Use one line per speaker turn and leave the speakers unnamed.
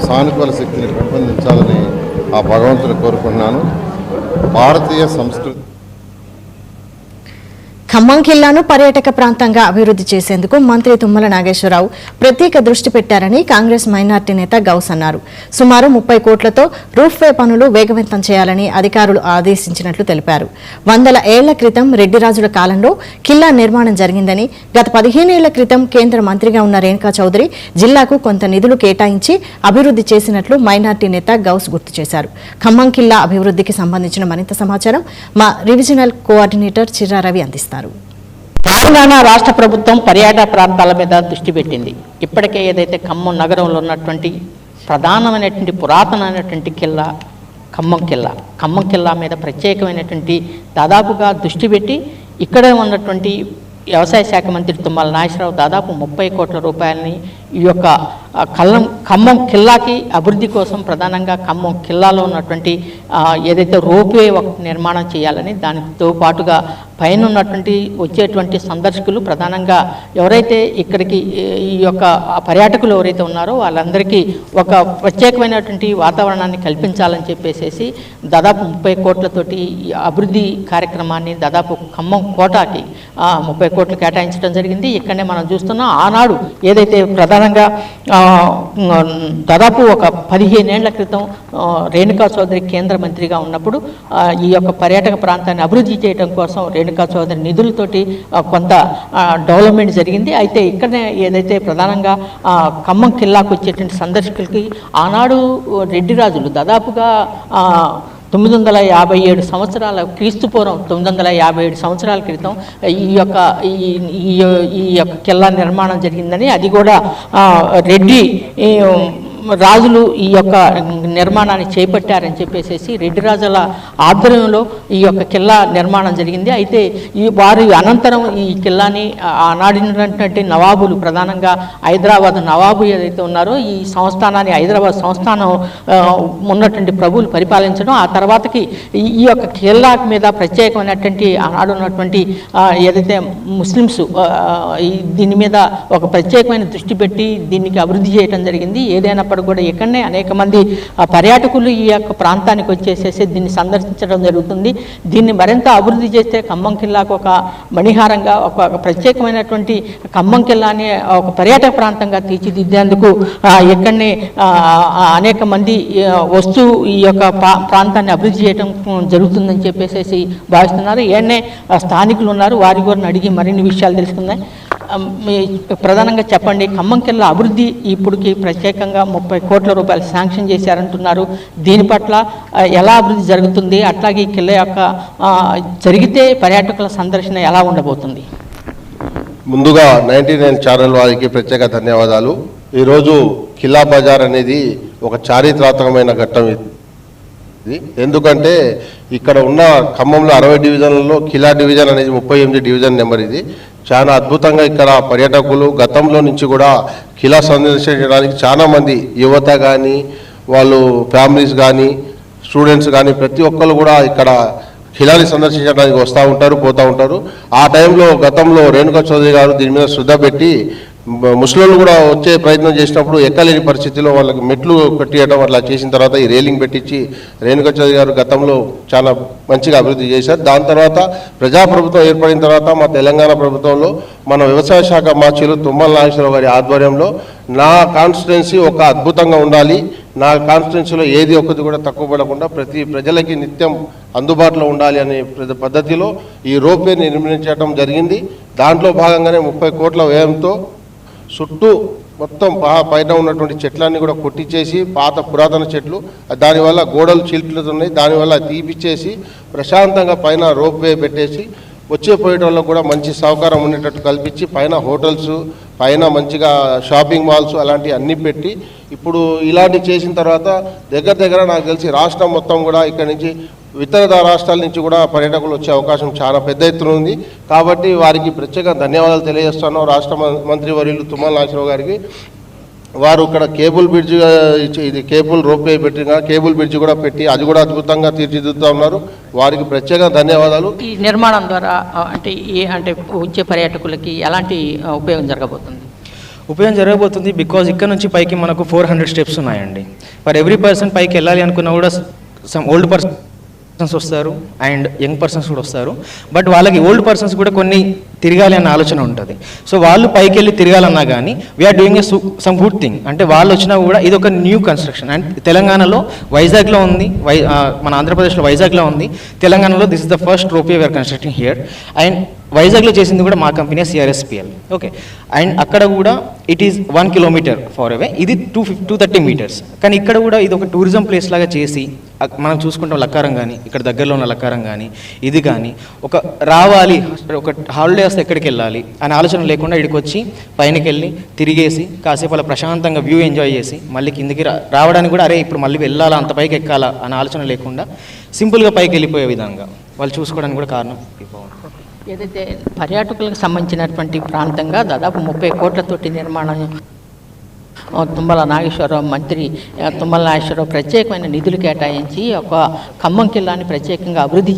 సానుకూల శక్తిని పెంపొందించాలని ఆ భగవంతుని కోరుకున్నాను. భారతీయ సంస్కృతి
ఖమ్మం జిల్లాను పర్యాటక ప్రాంతంగా అభివృద్ధి చేసేందుకు మంత్రి తుమ్మల నాగేశ్వరరావు ప్రత్యేక దృష్టి పెట్టారని కాంగ్రెస్ మైనార్టీ నేత గౌస్ అన్నారు. సుమారు 30 కోట్లతో రూఫ్వే పనులు వేగవంతం చేయాలని అధికారులు ఆదేశించినట్లు తెలిపారు. 100 ఏళ్ల క్రితం రెడ్డిరాజుల కాలంలో కిల్లా నిర్మాణం జరిగిందని, గత 15 ఏళ్ల క్రితం కేంద్ర మంత్రిగా ఉన్న రేణుకా చౌదరి జిల్లాకు కొంత నిధులు కేటాయించి అభివృద్ధి చేసినట్లు మైనార్టీ నేత గౌస్ గుర్తు చేశారు. ఖమ్మం కిల్లా అభివృద్ధికి సంబంధించిన మరింత సమాచారం మా రివిజనల్ కోఆర్డినేటర్ చిర్రా రవి అందిస్తారు.
తెలంగాణ రాష్ట్ర ప్రభుత్వం పర్యాటక ప్రాంతాల మీద దృష్టి పెట్టింది. ఇప్పటికే ఏదైతే ఖమ్మం నగరంలో ఉన్నటువంటి ప్రధానమైనటువంటి పురాతనమైనటువంటి కిల్లా ఖమ్మం కిల్లా మీద ప్రత్యేకమైనటువంటి దాదాపుగా దృష్టి పెట్టి ఇక్కడే ఉన్నటువంటి వ్యవసాయ శాఖ మంత్రి తుమ్మల నాగేశ్వరరావు దాదాపు 30 కోట్ల రూపాయలని ఈ యొక్క ఖమ్మం కిల్లాకి అభివృద్ధి కోసం ప్రధానంగా ఖమ్మం కిల్లాలో ఉన్నటువంటి ఏదైతే రోప్వే నిర్మాణం చేయాలని, దానితో పాటుగా పైన ఉన్నటువంటి వచ్చేటువంటి సందర్శకులు ప్రధానంగా ఎవరైతే ఇక్కడికి ఈ యొక్క పర్యాటకులు ఎవరైతే ఉన్నారో వాళ్ళందరికీ ఒక ప్రత్యేకమైనటువంటి వాతావరణాన్ని కల్పించాలని చెప్పేసి దాదాపు 30 కోట్లతోటి అభివృద్ధి కార్యక్రమాన్ని దాదాపు ఖమ్మం కోటకి 30 కోట్లు కేటాయించడం జరిగింది. ఇక్కడనే మనం చూస్తున్నాం. ఆనాడు ఏదైతే ప్రధానంగా దాదాపు ఒక 15 ఏళ్ల క్రితం రేణుకా చౌదరి కేంద్ర మంత్రిగా ఉన్నప్పుడు ఈ యొక్క పర్యాటక ప్రాంతాన్ని అభివృద్ధి చేయడం కోసం రేణుకా చౌదరి నిధులతోటి కొంత డెవలప్మెంట్ జరిగింది. అయితే ఇక్కడనే ఏదైతే ప్రధానంగా ఖమ్మం కిల్లాకు వచ్చేటువంటి సందర్శకులకి ఆనాడు రెడ్డి రాజులు దాదాపుగా 957 సంవత్సరాల క్రీస్తుపూర్వం 957 సంవత్సరాల క్రితం ఈ యొక్క కిల్లా నిర్మాణం జరిగిందని, అది కూడా రెడ్డి రాజులు ఈ యొక్క నిర్మాణాన్ని చేపట్టారని చెప్పేసి రెడ్డి రాజుల ఆధ్వర్యంలో ఈ యొక్క కిల్లా నిర్మాణం జరిగింది. అయితే వారి అనంతరం ఈ కిల్లాని ఆనాడినటువంటి నవాబులు, ప్రధానంగా హైదరాబాద్ నవాబు ఏదైతే ఉన్నారో ఈ సంస్థానాన్ని హైదరాబాద్ సంస్థానం ఉన్నటువంటి ప్రభువులు పరిపాలించడం, ఆ తర్వాతకి ఈ యొక్క కిల్లా మీద ప్రత్యేకమైనటువంటి ఆనాడు ఉన్నటువంటి ఏదైతే ముస్లిమ్స్ దీని మీద ఒక ప్రత్యేకమైన దృష్టి పెట్టి దీనికి అభివృద్ధి చేయడం జరిగింది. ఏదైనా కూడా ఇక్కడనే అనేక మంది పర్యాటకులు ఈ యొక్క ప్రాంతానికి వచ్చేసేసి దీన్ని సందర్శించడం జరుగుతుంది. దీన్ని మరింత అభివృద్ధి చేస్తే ఖమ్మం కిల్లాకు ఒక మణిహారంగా ఒక ప్రత్యేకమైనటువంటి ఖమ్మం కిల్లాని ఒక పర్యాటక ప్రాంతంగా తీర్చిదిద్దేందుకు ఇక్కడనే అనేక మంది వస్తూ ఈ యొక్క ప్రాంతాన్ని అభివృద్ధి చేయడం జరుగుతుందని చెప్పేసి భావిస్తున్నారు. ఏడనే స్థానికులు ఉన్నారు, వారి గురిని అడిగి మరిన్ని విషయాలు తెలుసుకుందాం. ప్రధానంగా చెప్పండి, ఖమ్మం కిల్లా అభివృద్ధి ఇప్పటికి ప్రత్యేకంగా 30 కోట్ల రూపాయలు శాంక్షన్ చేశారంటున్నారు. దీని పట్ల ఎలా అభివృద్ధి జరుగుతుంది, అట్లాగే ఈ కిల్లా యొక్క జరిగితే పర్యాటకుల సందర్శన ఎలా ఉండబోతుంది?
ముందుగా 99 ఛానల్ వారికి ప్రత్యేక ధన్యవాదాలు. ఈరోజు కిల్లా బజార్ అనేది ఒక చారిత్రాత్మకమైన ఘట్టం. ఎందుకంటే ఇక్కడ ఉన్న ఖమ్మంలో 60 డివిజన్లలో కిల్లా డివిజన్ అనేది 38 డివిజన్ నెంబర్. ఇది చాలా అద్భుతంగా ఇక్కడ పర్యాటకులు గతంలో నుంచి కూడా కిల్లా సందర్శించడానికి చాలామంది యువత కానీ, వాళ్ళు ఫ్యామిలీస్ కానీ, స్టూడెంట్స్ కానీ ప్రతి ఒక్కరు కూడా ఇక్కడ కిల్లాని సందర్శించడానికి వస్తూ ఉంటారు, పోతూ ఉంటారు. ఆ టైంలో గతంలో రేణుకా చౌదరి గారు దీని మీద శ్రద్ధ పెట్టి ముస్లింలు కూడా వచ్చే ప్రయత్నం చేసినప్పుడు ఎక్కలేని పరిస్థితిలో వాళ్ళకి మెట్లు కట్టియడం అట్లా చేసిన తర్వాత ఈ రేలింగ్ పెట్టించి రేణుకా చౌదరి గారు గతంలో చాలా మంచిగా అభివృద్ధి చేశారు. దాని తర్వాత ప్రజాప్రభుత్వం ఏర్పడిన తర్వాత మా తెలంగాణ ప్రభుత్వంలో మన వ్యవసాయ శాఖ మంత్రులు తుమ్మల నాగేశ్వరరావు గారి ఆధ్వర్యంలో నా కాన్స్టిట్యున్సీ ఒక అద్భుతంగా ఉండాలి, నా కాన్స్టిట్యున్సీలో ఏది ఒక్కటి కూడా తక్కువ పడకుండా ప్రతి ప్రజలకి నిత్యం అందుబాటులో ఉండాలి అనే పద్ధతిలో ఈ రోప్వే నిర్మించడం జరిగింది. దాంట్లో భాగంగానే 30 కోట్ల వ్యయంతో చుట్టూ మొత్తం పైన ఉన్నటువంటి చెట్లన్నీ కూడా కొట్టించేసి పాత పురాతన చెట్లు, దానివల్ల గోడలు చీల్చుతున్నాయి, దానివల్ల తీపిచ్చేసి ప్రశాంతంగా పైన రోప్వే పెట్టేసి వచ్చే పోయేటోళ్ళకు కూడా మంచి సౌకర్యం ఉండేటట్టు కల్పించి పైన హోటల్స్, పైన మంచిగా షాపింగ్ మాల్స్ అలాంటివి అన్నీ పెట్టి ఇప్పుడు ఇలాంటివి చేసిన తర్వాత దగ్గర నాకు తెలిసి రాష్ట్రం మొత్తం కూడా ఇక్కడి నుంచి ఇతర రాష్ట్రాల నుంచి కూడా పర్యాటకులు వచ్చే అవకాశం చాలా పెద్ద ఎత్తున ఉంది. కాబట్టి వారికి ప్రత్యేక ధన్యవాదాలు తెలియజేస్తున్నాం. రాష్ట్ర మంత్రి వర్యులు తుమ్మల నాగేశ్వరరావు గారికి వారు ఇక్కడ కేబుల్ బ్రిడ్జ్, ఇది కేబుల్ రోప్వే పెట్టిన కేబుల్ బ్రిడ్జ్ కూడా పెట్టి అది కూడా అద్భుతంగా తీర్చిదిద్దుతూ ఉన్నారు. వారికి ప్రత్యేక ధన్యవాదాలు.
ఈ నిర్మాణం ద్వారా అంటే వచ్చే పర్యాటకులకి ఎలాంటి ఉపయోగం జరగబోతుంది?
ఉపయోగం జరగబోతుంది బికాజ్ ఇక్కడ నుంచి పైకి మనకు 400 స్టెప్స్ ఉన్నాయండి. ఫర్ ఎవ్రీ పర్సన్ పైకి వెళ్ళాలి అనుకున్నా కూడా సమ్ ఓల్డ్ పర్సన్స్ వస్తారు అండ్ యంగ్ పర్సన్స్ కూడా వస్తారు. బట్ వాళ్ళకి ఓల్డ్ పర్సన్స్ కూడా కొన్ని తిరగాలి అన్న ఆలోచన ఉంటుంది. సో వాళ్ళు పైకి వెళ్ళి తిరగాలన్నా కానీ we are doing a some good thing. అంటే వాళ్ళు వచ్చినా కూడా ఇది ఒక న్యూ కన్స్ట్రక్షన్. అండ్ తెలంగాణలో వైజాగ్లో ఉంది, మన ఆంధ్రప్రదేశ్లో వైజాగ్లో ఉంది, తెలంగాణలో this is the first rope way we are constructing here. And వైజాగ్లో చేసింది కూడా మా కంపెనీ CRSPL. ఓకే, అండ్ అక్కడ కూడా it is 1 kilometre far away, ఇది 230 మీటర్స్. కానీ ఇక్కడ కూడా ఇది ఒక టూరిజం ప్లేస్ లాగా చేసి మనం చూసుకుంటాం. లక్కారం కానీ ఇక్కడ దగ్గరలో ఉన్న లక్కారం కానీ ఇది కానీ ఒక రావాలి, ఒక హాలిడే వస్తే ఎక్కడికి వెళ్ళాలి అనే ఆలోచన లేకుండా ఇక్కడికి వచ్చి పైనకి వెళ్ళి తిరిగేసి కాసేపు అలా ప్రశాంతంగా వ్యూ ఎంజాయ్ చేసి మళ్ళీ కిందికి రావడానికి కూడా అరే ఇప్పుడు మళ్ళీ వెళ్ళాలా అంత పైకి ఎక్కాలా అనే ఆలోచన లేకుండా సింపుల్గా పైకి వెళ్ళిపోయే విధంగా వాళ్ళు చూసుకోవడానికి కూడా కారణం.
ఏదైతే పర్యాటకులకు సంబంధించినటువంటి ప్రాంతంగా దాదాపు 30 కోట్లతోటి నిర్మాణం తుమ్మల నాగేశ్వరరావు మంత్రి తుమ్మల నాగేశ్వరరావు ప్రత్యేకమైన నిధులు కేటాయించి ఒక ఖమ్మం కిల్లాని ప్రత్యేకంగా అభివృద్ధి చేయడం